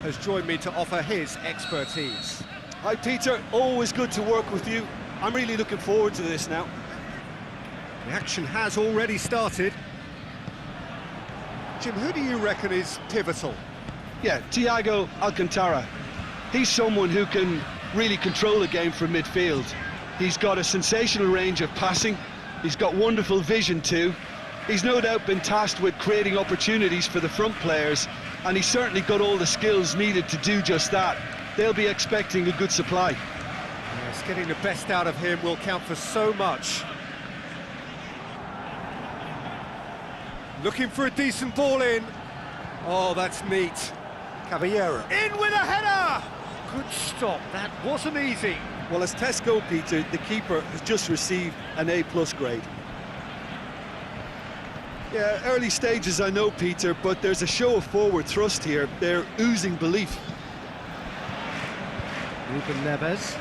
has joined me to offer his expertise. Hi Peter, always good to work with you. I'm really looking forward to this now. The action has already started. Jim, who do you reckon is pivotal? Yeah, Thiago Alcantara. He's someone who can really control the game from midfield. He's got a sensational range of passing. He's got wonderful vision too. He's no doubt been tasked with creating opportunities for the front players, and he's certainly got all the skills needed to do just that. They'll be expecting a good supply. Yes, getting the best out of him will count for so much. Looking for a decent ball in. Oh, that's neat. Caballero. In with a header! Good stop, that wasn't easy. Well, as tests go, Peter, the keeper has just received an A+ grade. Yeah, early stages I know, Peter, but there's a show of forward thrust here. They're oozing belief. Ruben Neves.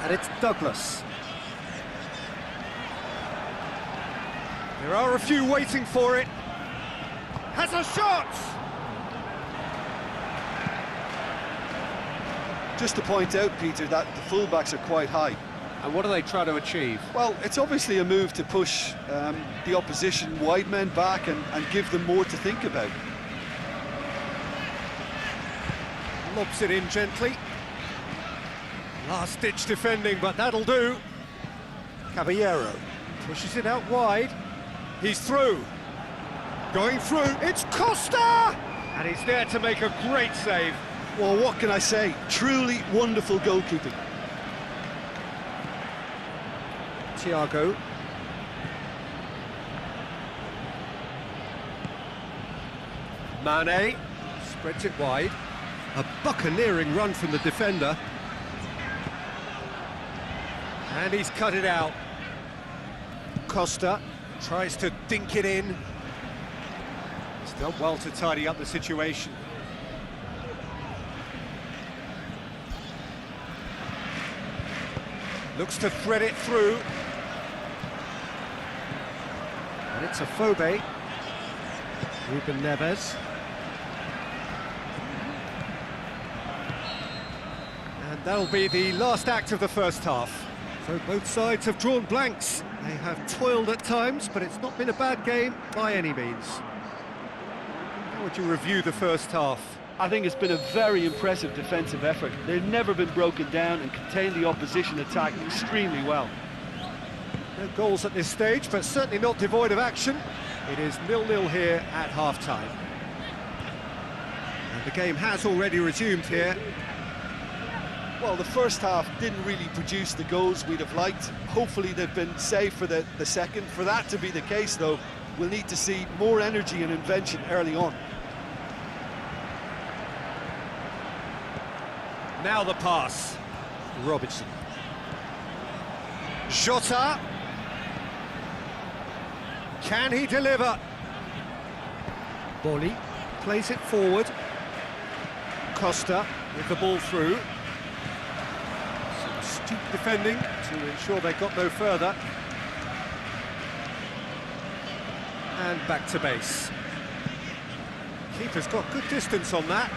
And it's Douglas. There are a few waiting for it. Has a shot! Just to point out, Peter, that the fullbacks are quite high. And what do they try to achieve? Well, it's obviously a move to push the opposition wide men back and give them more to think about. Lobs it in gently. Last-ditch defending, but that'll do. Caballero pushes it out wide. He's through. Going through. It's Costa! And he's there to make a great save. Well, what can I say? Truly wonderful goalkeeping. Thiago. Mane spreads it wide. A buccaneering run from the defender. And he's cut it out. Costa tries to dink it in. He's done well to tidy up the situation. Looks to thread it through. And it's a Phobe. Ruben Neves. And that'll be the last act of the first half. So both sides have drawn blanks. They have toiled at times, but it's not been a bad game by any means. How would you review the first half? I think it's been a very impressive defensive effort. They've never been broken down and contained the opposition attack extremely well. No goals at this stage, but certainly not devoid of action. It is 0-0 here at half-time. And the game has already resumed here. Well, the first half didn't really produce the goals we'd have liked. Hopefully they've been saved for the second. For that to be the case, though, we'll need to see more energy and invention early on. Now the pass. Robertson. Jota. Can he deliver? Bolly plays it forward. Costa with the ball through. Some astute defending to ensure they got no further. And back to base. Keeper's got good distance on that.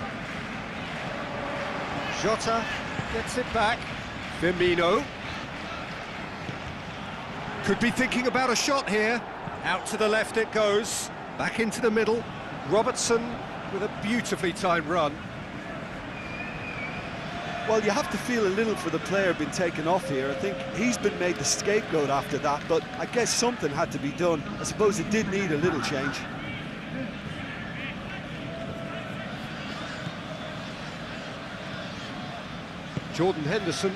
Jota gets it back. Firmino. Could be thinking about a shot here. Out to the left it goes. Back into the middle. Robertson with a beautifully timed run. Well, you have to feel a little for the player being taken off here. I think he's been made the scapegoat after that, but I guess something had to be done. I suppose it did need a little change. Jordan Henderson.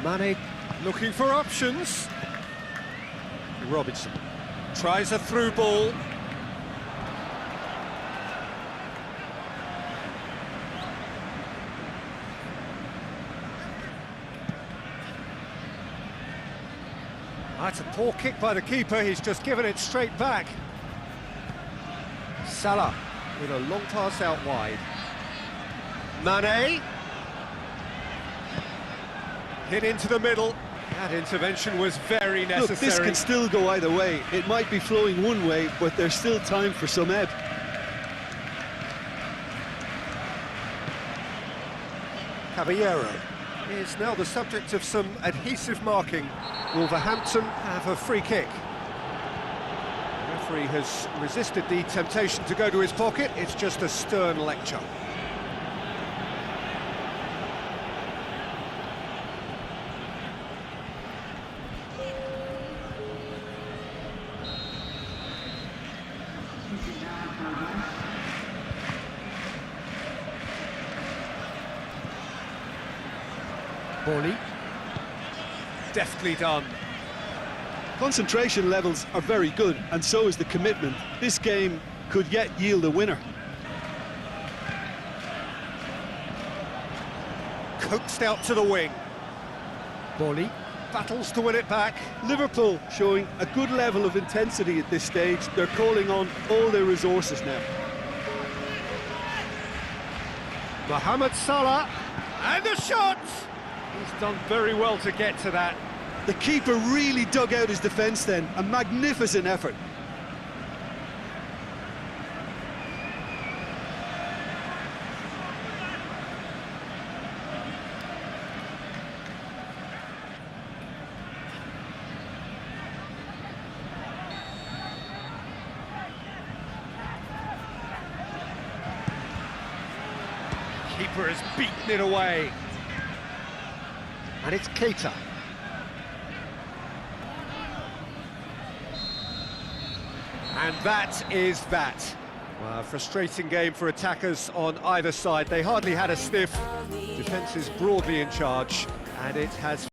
Mane looking for options. Robertson tries a through ball. That's a poor kick by the keeper, he's just given it straight back. Salah with a long pass out wide. Mane. Hit into the middle. That intervention was very necessary. Look, this can still go either way. It might be flowing one way, but there's still time for some ebb. Caballero is now the subject of some adhesive marking. Wolverhampton have a free kick. The referee has resisted the temptation to go to his pocket. It's just a stern lecture. Borley. Deftly done. Concentration levels are very good, and so is the commitment. This game could yet yield a winner. Coaxed out to the wing. Borley battles to win it back. Liverpool showing a good level of intensity at this stage. They're calling on all their resources now. Mohamed Salah, and a shot! He's done very well to get to that. The keeper really dug out his defence then. A magnificent effort. Keeper has beaten it away. And it's Keita. And that is that. Well, a frustrating game for attackers on either side. They hardly had a sniff. Defence is broadly in charge, and it has